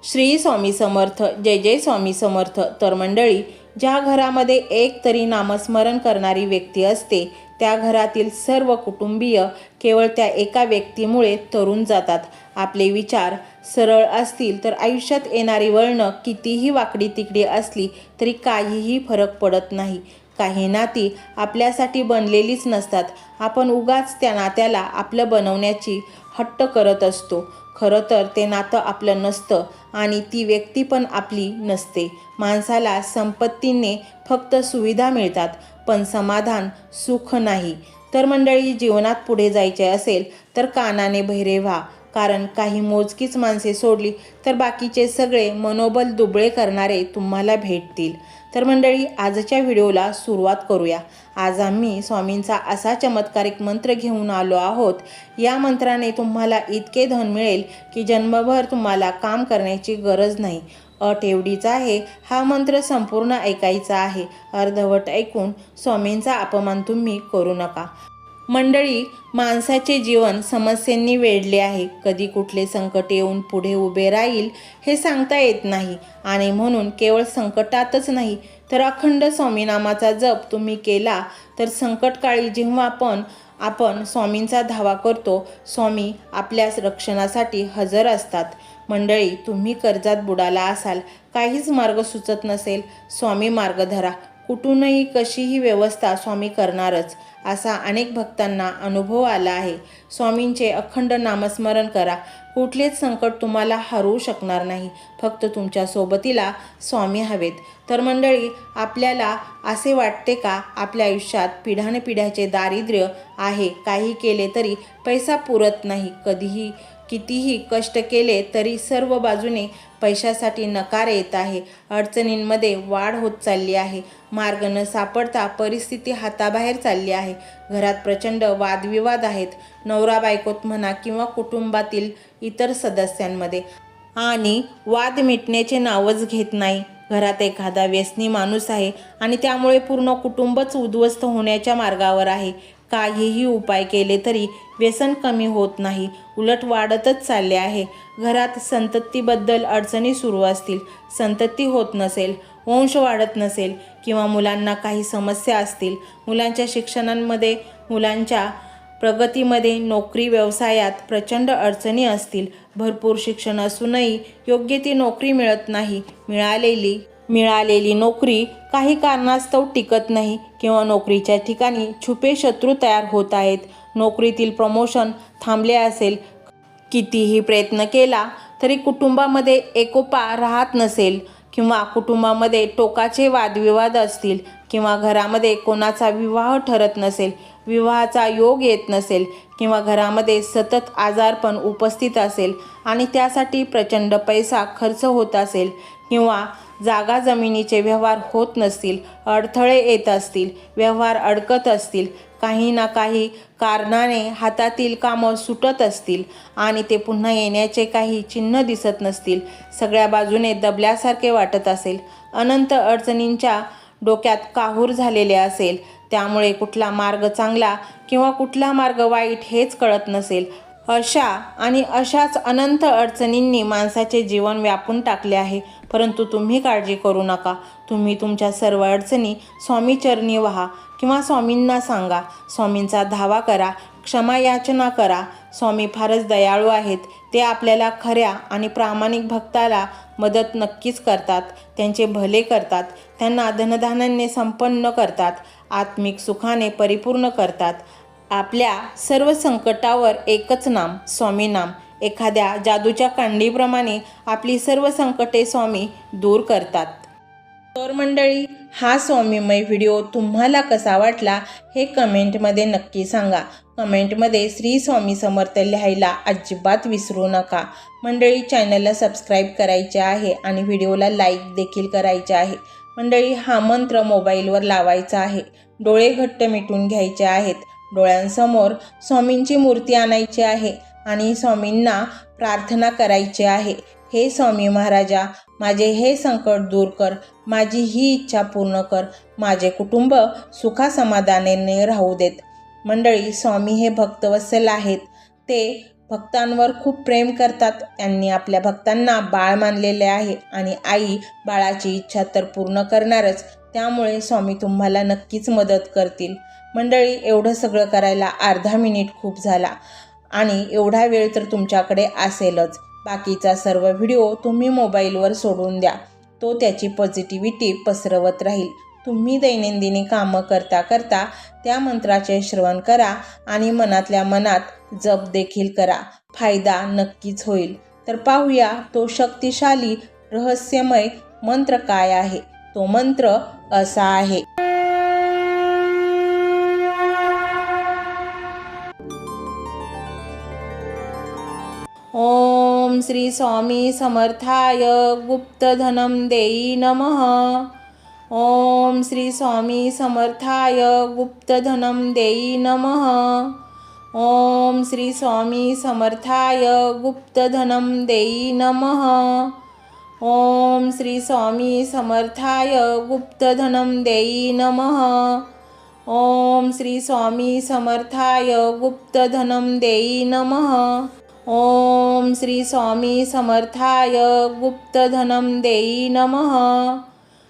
श्री स्वामी समर्थ. जय जय स्वामी समर्थ. तर मंडळी, ज्या घरामध्ये एक तरी नामस्मरण करणारी व्यक्ती असते त्या घरातील सर्व कुटुंबीय केवळ त्या एका व्यक्तीमुळे तरुण जातात. आपले विचार सरळ असतील तर आयुष्यात येणारी वळणं कितीही वाकडी तिकडी असली तरी काहीही फरक पडत नाही. काही नाती आपल्यासाठी बनलेलीच नसतात. आपण उगाच त्या नात्याला आपलं बनवण्याची हट्ट करत असतो. खरं तर ते नातं आपलं नसतं आणि ती व्यक्ती पण आपली नसते. माणसाला संपत्तीने फक्त सुविधा मिळतात, पण समाधान, सुख नाही. तर मंडळी, जीवनात पुढे जायचे असेल तर कानाने बहिरे व्हा, कारण काही मोजकीच माणसे सोडली तर बाकीचे सगळे मनोबल दुबळे करणारे तुम्हाला भेटतील. तर मंडळी, आजच्या व्हिडिओला सुरुवात करूया. आज आम्ही स्वामींचा असा चमत्कारिक मंत्र घेऊन आलो आहोत. या मंत्राने तुम्हाला इतके धन मिळेल की जन्मभर तुम्हाला काम करण्याची गरज नाही. अट एवढीच आहे, हा मंत्र संपूर्ण ऐकायचा आहे. अर्धवट ऐकून स्वामींचा अपमान तुम्ही करू नका. मंडळी, माणसाचे जीवन समस्यांनी वेढले आहे. कधी कुठले संकट येऊन पुढे उभे राहील हे सांगता येत नाही. आणि म्हणून केवळ संकटातच नाही तर अखंड स्वामीनामाचा जप तुम्ही केला तर संकटकाळी जेव्हा आपण स्वामींचा धावा करतो, स्वामी आपल्या रक्षणासाठी हजर असतात. मंडळी, तुम्ही कर्जात बुडाला असाल, काहीच मार्ग सुचत नसेल, स्वामी मार्ग धरा. कुठूनही कशीही व्यवस्था स्वामी करणारच, असा अनेक भक्तांना अनुभव आला आहे. स्वामींचे अखंड नामस्मरण करा. कुठलेच संकट तुम्हाला हरवू शकणार नाही. फक्त तुमच्या सोबतीला स्वामी हवेत. तर मंडळी, आपल्याला असे वाटते का आपल्या आयुष्यात पिढ्यानपिढ्याचे दारिद्र्य आहे? काही केले तरी पैसा पुरत नाही. कितीही कष्ट केले तरी सर्व बाजूने पैशासाठी नकार येत आहे. अडचणींमध्ये वाढ होत चालली आहे. मार्ग न सापडता परिस्थिती हाताबाहेर चालली आहे. घरात प्रचंड वादविवाद आहेत, नवरा बायकोत म्हणा किंवा कुटुंबातील इतर सदस्यांमध्ये, आणि वाद मिटण्याचे नावच घेत नाही. घरात एखादा व्यसनी माणूस आहे आणि त्यामुळे पूर्ण कुटुंबच उद्ध्वस्त होण्याच्या मार्गावर आहे. काहीही उपाय केले तरी व्यसन कमी होत नाही, उलट वाढतच चालले आहे. घरात संततीबद्दल अडचणी सुरू असतील, संतती होत नसेल, वंश वाढत नसेल किंवा मुलांना काही समस्या असतील, मुलांच्या शिक्षणांमध्ये, मुलांच्या प्रगतीमध्ये, नोकरी व्यवसायात प्रचंड अडचणी असतील, भरपूर शिक्षण असूनही योग्य ती नोकरी मिळत नाही, मिळालेली नोकरी काही कारणास्तव टिकत नाही किंवा नोकरीच्या ठिकाणी छुपे शत्रू तयार होत आहेत, नोकरीतील प्रमोशन थांबले असेल, कितीही प्रयत्न केला तरी कुटुंबामध्ये एकोपा राहत नसेल किंवा कुटुंबामध्ये टोकाचे वादविवाद असतील किंवा घरामध्ये कोणाचा विवाह ठरत नसेल, विवाहाचा योग येत नसेल किंवा घरामध्ये सतत आजारपण उपस्थित असेल आणि त्यासाठी प्रचंड पैसा खर्च होत असेल किंवा जागा जमिनीचे व्यवहार होत नसतील, अडथळे येत असतील, व्यवहार अडकत असतील, काही ना काही कारणाने हातातील कामं सुटत असतील आणि ते पुन्हा येण्याचे काही चिन्ह दिसत नसतील, सगळ्या बाजूने दबल्यासारखे वाटत असेल, अनंत अडचणींच्या डोक्यात काहूर झालेले असेल, त्यामुळे कुठला मार्ग चांगला किंवा कुठला मार्ग वाईट हेच कळत नसेल, अशाच अनंत अडचणींनी माणसाचे जीवन व्यापून टाकले आहे. परंतु तुम्ही काळजी करू नका. तुम्ही तुमच्या सर्व अडचणी स्वामीचरणी वहा किंवा स्वामींना सांगा. स्वामींचा धावा करा, क्षमा याचना करा. स्वामी फारच दयाळू आहेत. ते आपल्याला खऱ्या आणि प्रामाणिक भक्ताला मदत नक्कीच करतात, त्यांचे भले करतात, त्यांना धनधान्याने संपन्न करतात, आत्मिक सुखाने परिपूर्ण करतात. आपल्या सर्व संकटावर एकच नाम, स्वामी नाम, एखाद्या जादूच्या कांडीप्रमाणे आपली सर्व संकटे स्वामी दूर करतात. तर मंडळी, हा स्वामीमय व्हिडिओ तुम्हाला कसा वाटला हे कमेंटमध्ये नक्की सांगा. कमेंटमध्ये श्री स्वामी समर्थ लिहायला अजिबात विसरू नका. मंडळी, चॅनलला सबस्क्राईब करायचे आहे आणि व्हिडिओला लाईक देखील करायचे आहे. मंडळी, हा मंत्र मोबाईलवर लावायचा आहे. डोळे घट्ट मिटून घ्यायचे आहेत. डोळ्यांसमोर स्वामींची मूर्ती आणायची आहे आणि स्वामींना प्रार्थना करायची आहे. हे स्वामी महाराजा, माझे हे संकट दूर कर, माझी ही इच्छा पूर्ण कर, माझे कुटुंब सुखासमाधानाने राहू देत. मंडळी, स्वामी हे भक्तवत्सल आहेत. ते भक्तांवर खूप प्रेम करतात. त्यांनी आपल्या भक्तांना बाळ मानलेले आहे आणि आई बाळाची इच्छा तर पूर्ण करणारच. त्यामुळे स्वामी तुम्हाला नक्कीच मदत करतील. मंडळी, एवढं सगळं करायला अर्धा मिनिट खूप झाला आणि एवढा वेळ तर तुमच्याकडे असेलच. बाकीचा सर्व व्हिडिओ तुम्ही मोबाईलवर सोडून द्या. तो त्याची पॉझिटिव्हिटी पसरवत राहील. तुम्ही दैनंदिनी कामं करता करता त्या मंत्राचे श्रवण करा आणि मनातल्या मनात जप देखील करा. फायदा नक्कीच होईल. तर पाहूया तो शक्तिशाली रहस्यमय मंत्र काय आहे. तो मंत्र असा आहे. ओम श्री स्वामी समर्थाय गुप्तधनं देई नमः. ओम श्री स्वामी समर्थाय गुप्तधनं देई नमः. ओम श्री स्वामी समर्थाय गुप्तधनं देई नमः. ओम श्री स्वामी समर्थाय गुप्तधनं देई नमः. ओम श्री स्वामी समर्थाय गुप्तधनं देई नमः. ओम श्री स्वामी समर्थाय गुप्तधनं देई नमः.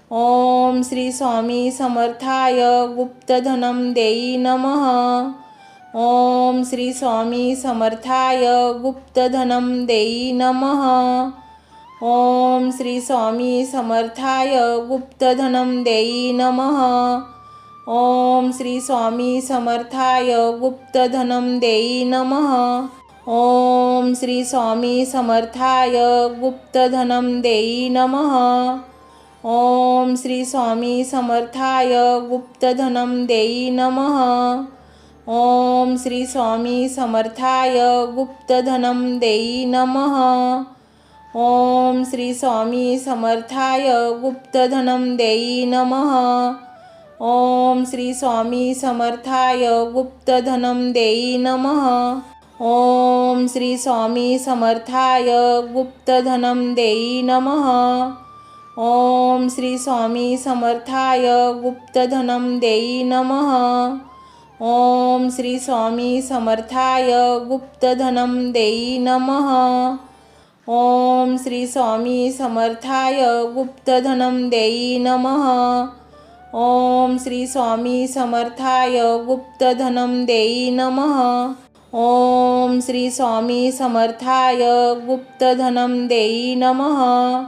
ओम श्री स्वामी समर्थाय गुप्तधनं देई नमः. ओम श्री स्वामी समर्थाय गुप्तधनं देई नमः. ओम श्री स्वामी समर्थाय गुप्तधनं देई नमः. ओम श्री स्वामी समर्थाय गुप्तधनं देई नमः. ओम श्री स्वामी समर्थाय गुप्तधनं देई नमः. ओम श्री स्वामी समर्थाय गुप्तधनं देई नमः. ओम श्री स्वामी समर्थाय गुप्तधनं देई नमः. ओम श्री स्वामी समर्थाय गुप्तधनं देई नमः. ओम श्री स्वामी समर्थाय गुप्तधनं देई नमः. ओम श्री स्वामी समर्थाय गुप्तधनं देई नमः. ओम श्री स्वामी समर्थाय गुप्तधनं देई नमः. ओम श्री स्वामी समर्थाय गुप्तधनं देई नमः. ओम श्री स्वामी समर्थाय गुप्तधनं देई नमः. ओम श्री स्वामी समर्थाय गुप्तधनं देई नमः. ओम श्री स्वामी समर्थाय गुप्तधनं देई नमः.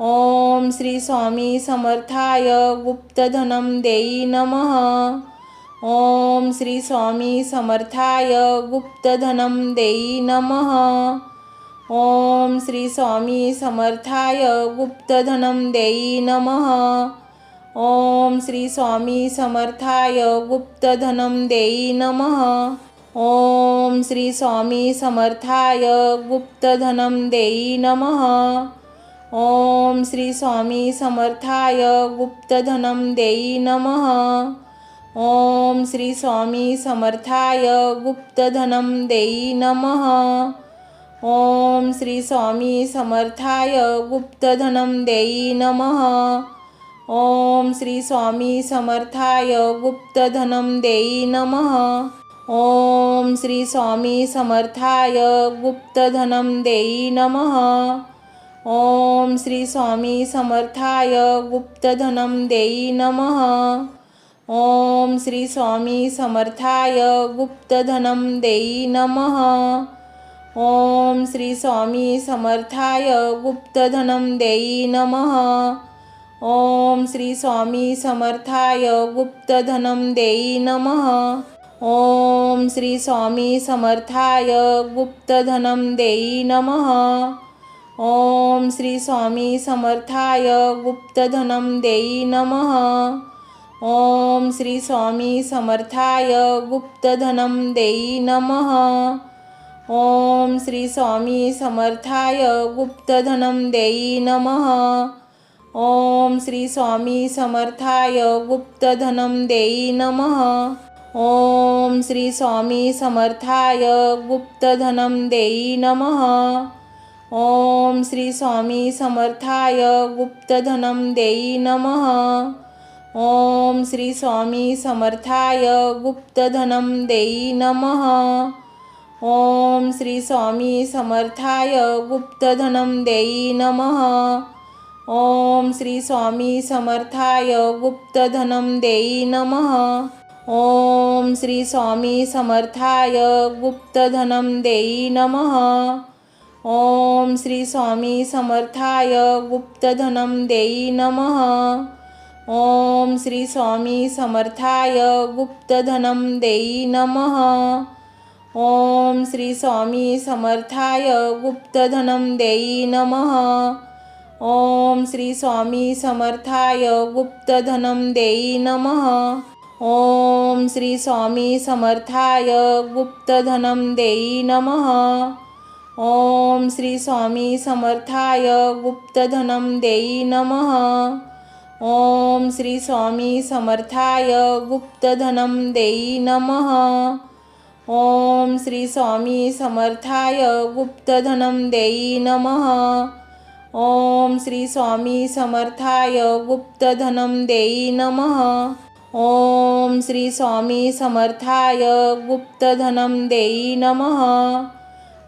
ओम श्री स्वामी समर्थाय गुप्तधनं देई नमः. ओम श्री स्वामी समर्थाय गुप्तधनं देई नमः. ओम श्री स्वामी समर्थाय गुप्तधनं देई नमः. ओम श्री स्वामी समर्थाय गुप्तधनं देई नमः. ओम श्री स्वामी समर्थाय गुप्तधनं देई नमः. ओम श्री स्वामी समर्थाय गुप्तधनं देई नमः. ओम श्री स्वामी समर्थाय गुप्तधनं देई नमः. ओम श्री स्वामी समर्थाय गुप्तधनं देई नमः. ओम श्री स्वामी समर्थाय गुप्तधनं देई नमः. ओम श्री स्वामी समर्थाय गुप्तधनं देई नमः. ओम श्री स्वामी समर्थाय गुप्तधनं देई नमः. ओम श्री स्वामी समर्थाय गुप्तधनं देई नमः. ओम श्री स्वामी समर्थाय गुप्तधनं देई नमः. ओम श्री स्वामी समर्थाय गुप्तधनं देई नमः. ओम श्री स्वामी समर्थाय गुप्तधनं देई नमः. ओम श्री स्वामी समर्थाय गुप्तधनं देई नमः. ओम श्री स्वामी समर्थाय गुप्तधनं देई नमः. ओम श्री स्वामी समर्थाय गुप्तधनं देई नमः. ओम श्री स्वामी समर्थाय गुप्तधनं देई नमः. ओम श्री स्वामी समर्थाय गुप्तधनं देई नमः. ओम श्री स्वामी समर्थाय गुप्तधनं देई नमः. ओम श्री स्वामी समर्थाय गुप्तधनं देई नमः. ओम श्री स्वामी समर्थाय गुप्तधनं देई नमः। ओम श्री स्वामी समर्थाय गुप्तधनं देई नमः। ओम श्री स्वामी समर्थाय गुप्तधनं देई नमः। ओम श्री स्वामी समर्थाय गुप्तधनं देई नमः। ओम श्री स्वामी समर्थाय गुप्तधनं देई नमः। ओम श्री स्वामी समर्थाय गुप्तधनं देई नमः। ओम श्री स्वामी समर्थाय गुप्तधनं देई नमः। ओम श्री स्वामी समर्थाय गुप्तधनं देई नमः। ओम श्री स्वामी समर्थाय गुप्तधनं देई नमः। ओम श्री स्वामी समर्थाय गुप्तधनं देई नमः। ओम श्री स्वामी समर्थाय गुप्तधनं देई नमः। ओम श्री स्वामी समर्थाय गुप्तधनं देई नमः। ओम श्री स्वामी समर्थाय गुप्तधनं देई नमः।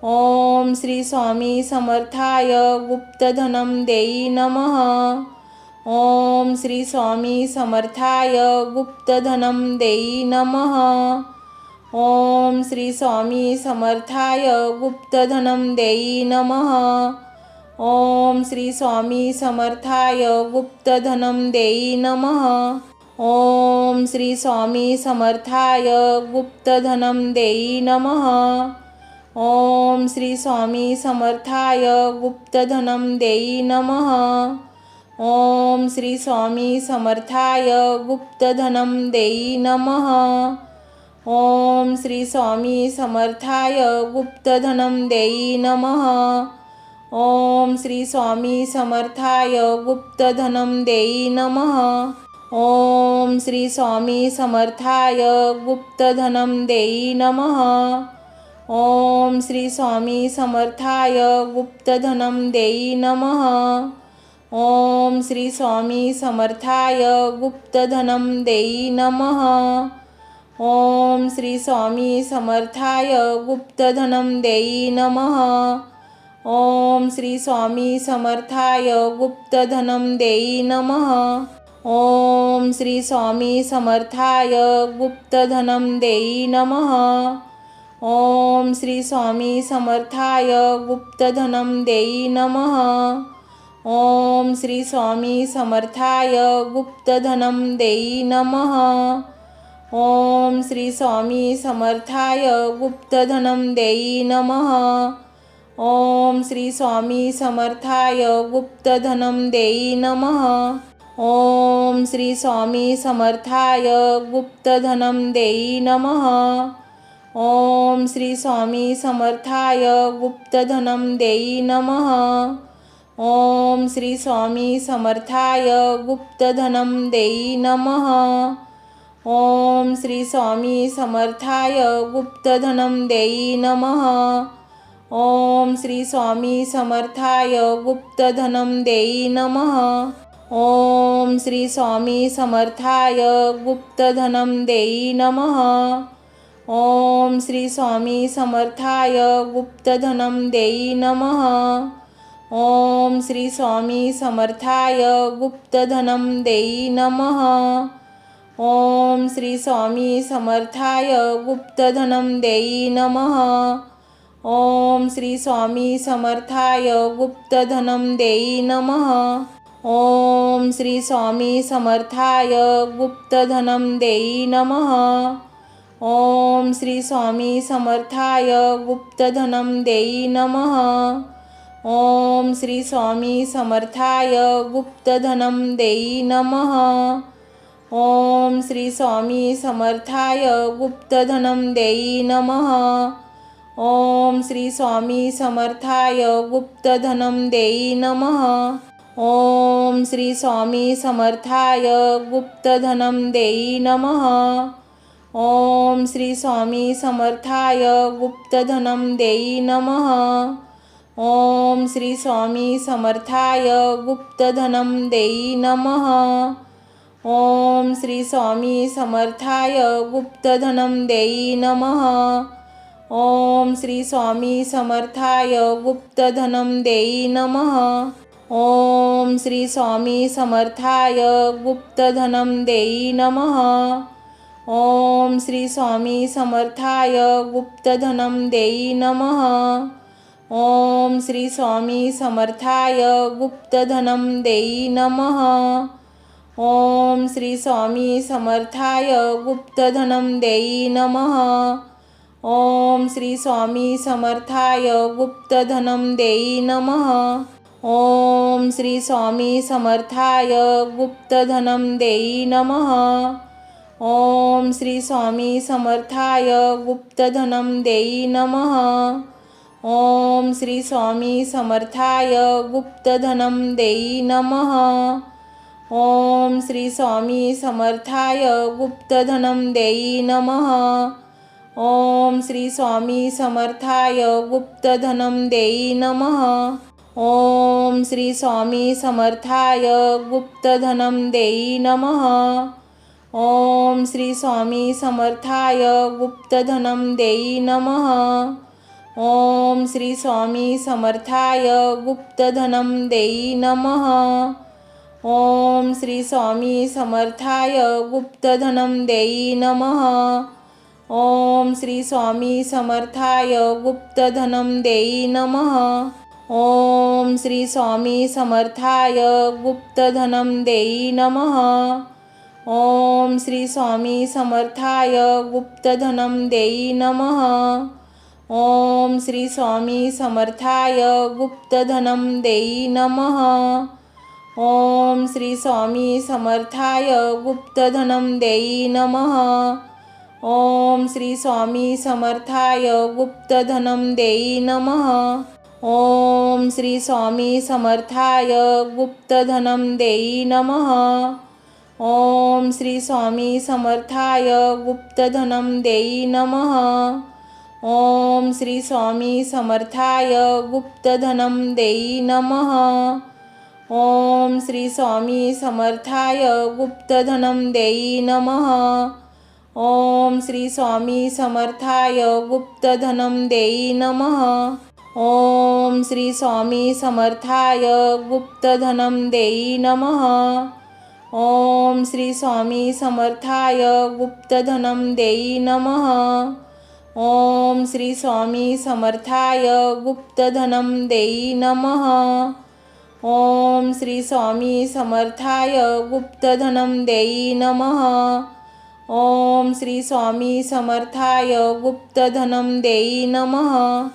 ओम श्री स्वामी समर्थाय गुप्तधनं देई नमः। ओम श्री स्वामी समर्थाय गुप्तधनं देई नमः। ओम श्री स्वामी समर्थाय गुप्तधनं देई नमः। ओम श्री स्वामी समर्थाय गुप्तधनं देई नमः। ओम श्री स्वामी समर्थाय गुप्तधनं देई नमः। ओम श्री स्वामी समर्थाय गुप्तधनं देई नमः। ओम श्री स्वामी समर्थाय गुप्तधनं देई नमः। ओम श्री स्वामी समर्थाय गुप्तधनं देई नमः। ओम श्री स्वामी समर्थाय गुप्तधनं देई नमः। ओम श्री स्वामी समर्थाय गुप्तधनं देई नमः। ओम श्री स्वामी समर्थाय गुप्तधनं देई नमः। ओम श्री स्वामी समर्थाय गुप्तधनं देई नमः। ओम श्री स्वामी समर्थाय गुप्तधनं देई नमः। ओम श्री स्वामी समर्थाय गुप्तधनं देई नमः। ओम श्री स्वामी समर्थाय गुप्तधनं देई नमः। ओम श्री स्वामी समर्थाय गुप्तधनं देई नमः। ओम श्री स्वामी समर्थाय गुप्तधनं देई नमः। ओम श्री स्वामी समर्थाय गुप्तधनं देई नमः। ओम श्री स्वामी समर्थाय गुप्तधनं देई नमः। ओम श्री स्वामी समर्थाय गुप्तधनं देई नमः। ओम श्री स्वामी समर्थाय गुप्तधनं देई नमः। ओम श्री स्वामी समर्थाय गुप्तधनं देई नमः। ओम श्री स्वामी समर्थाय गुप्तधनं देई नमः। ओम श्री स्वामी समर्थाय गुप्तधनं देई नमः। ओम श्री स्वामी समर्थाय गुप्तधनं देई नमः। ओम श्री स्वामी समर्थाय गुप्तधनं देई नमः। ओम श्री स्वामी समर्थाय गुप्तधनं देई नमः। ओम श्री स्वामी समर्थाय गुप्तधनं देई नमः। ओम श्री स्वामी समर्थाय गुप्तधनं देई नमः। ओम श्री स्वामी समर्थाय गुप्तधनं देई नमः। ओम श्री स्वामी समर्थाय गुप्तधनं देई नमः। ओम श्री स्वामी समर्थाय गुप्तधनं देई नमः। ओम श्री स्वामी समर्थाय गुप्तधनं देई नमः। ओम श्री स्वामी समर्थाय गुप्तधनं देई नमः। ओम श्री स्वामी समर्थाय गुप्तधनं देई नमः। ओम श्री स्वामी समर्थाय गुप्तधनं देई नमः। ओम श्री स्वामी समर्थाय गुप्तधनं देई नमः। ओम श्री स्वामी समर्थाय गुप्तधनं देई नमः। ओम श्री स्वामी समर्थाय गुप्तधनम देई नमः। ओम श्री स्वामी समर्थाय गुप्तधनम देई नमः। ओम श्री स्वामी समर्थाय गुप्तधनम देई नमः। ओम श्री स्वामी समर्थाय गुप्तधनम देई नमः। ओम श्री स्वामी समर्थाय गुप्तधनम देई नमः। ओम श्री स्वामी समर्थाय गुप्तधनम देई नमः। ओम श्री स्वामी समर्थाय गुप्तधनम देई नमः। ओम श्री स्वामी समर्थाय गुप्तधनम देई नमः। ओम श्री स्वामी समर्थाय गुप्तधनम देई नमः। ओम श्री स्वामी समर्थाय गुप्तधनम देई नमः। ओम श्री स्वामी समर्थाय गुप्तधनम देई नमः। ओम श्री स्वामी समर्थाय गुप्तधनम देई नमः। ओम श्री स्वामी समर्थाय गुप्तधनम देई नमः। ओम श्री स्वामी समर्थाय गुप्तधनम देई नमः। ओम श्री स्वामी समर्थाय गुप्तधनम देई नमः। ओम श्री स्वामी समर्थाय गुप्तधनम देई नमः। ओम श्री स्वामी समर्थाय गुप्तधनम देई नमः। ओम श्री स्वामी समर्थाय गुप्तधनम देई नमः। ओम श्री स्वामी समर्थाय गुप्तधनम देई नमः। ओम श्री स्वामी समर्थाय गुप्तधनम देई नमः। ओम श्री स्वामी समर्थाय गुप्तधनम देई नमः। ओम श्री स्वामी समर्थाय गुप्तधनम देई नमः। ओम श्री स्वामी समर्थाय गुप्तधनम देई नमः। ओम श्री स्वामी समर्थाय गुप्तधनम देई नमः। ओम श्री स्वामी समर्थाय गुप्तधनम देई नमः। ओम श्री स्वामी समर्थाय गुप्तधनम देई नमः। ओम श्री स्वामी समर्थाय गुप्तधनम देई नमः। ओम श्री स्वामी समर्थाय गुप्तधनम देई नमः। ओम श्री स्वामी समर्थाय गुप्तधनम देई नमः। ओम श्री स्वामी समर्थाय गुप्तधनम देई नमः। ओम श्री स्वामी समर्थाय गुप्तधनम देई नमः।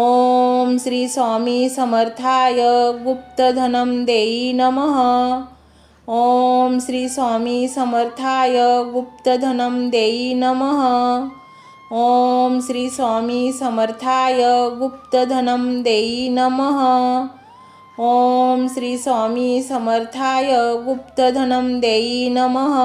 ओम श्री स्वामी समर्थाय गुप्तधनम देई नमः। ओम श्री स्वामी समर्थाय गुप्तधनम देई नमः। ओम श्री स्वामी समर्थाय गुप्तधनम देई नमः। ओम श्री स्वामी समर्थाय गुप्तधनम देई नमः।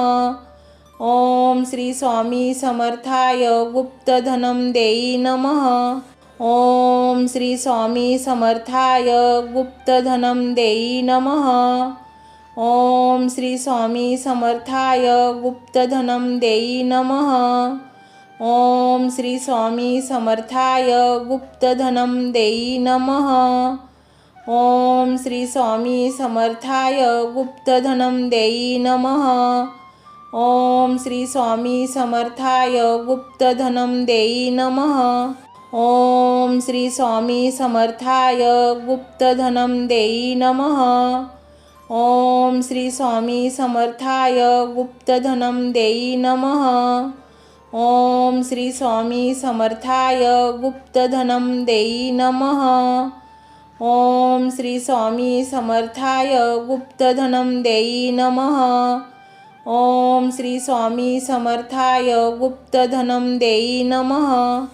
ओम श्री स्वामी समर्थाय गुप्तधनम देई नमः। ओम श्री स्वामी समर्थाय गुप्तधनम देई नमः। ओम श्री स्वामी समर्थाय गुप्तधनम देई नमः। ओम श्री स्वामी समर्थाय गुप्तधनम देई नमः। ओम श्री स्वामी समर्थाय गुप्तधनम देई नमः। ओम श्री स्वामी समर्थाय गुप्तधनम देई नमः। ओम श्री स्वामी समर्थाय गुप्तधनम देई नमः। ओम श्री स्वामी समर्थाय गुप्तधनम देई नमः। ओम श्री स्वामी समर्थाय गुप्तधनम देई नमः। ओम श्री स्वामी समर्थाय गुप्तधनम देई नमः। ओम श्री स्वामी समर्थाय गुप्तधनम देई नमः।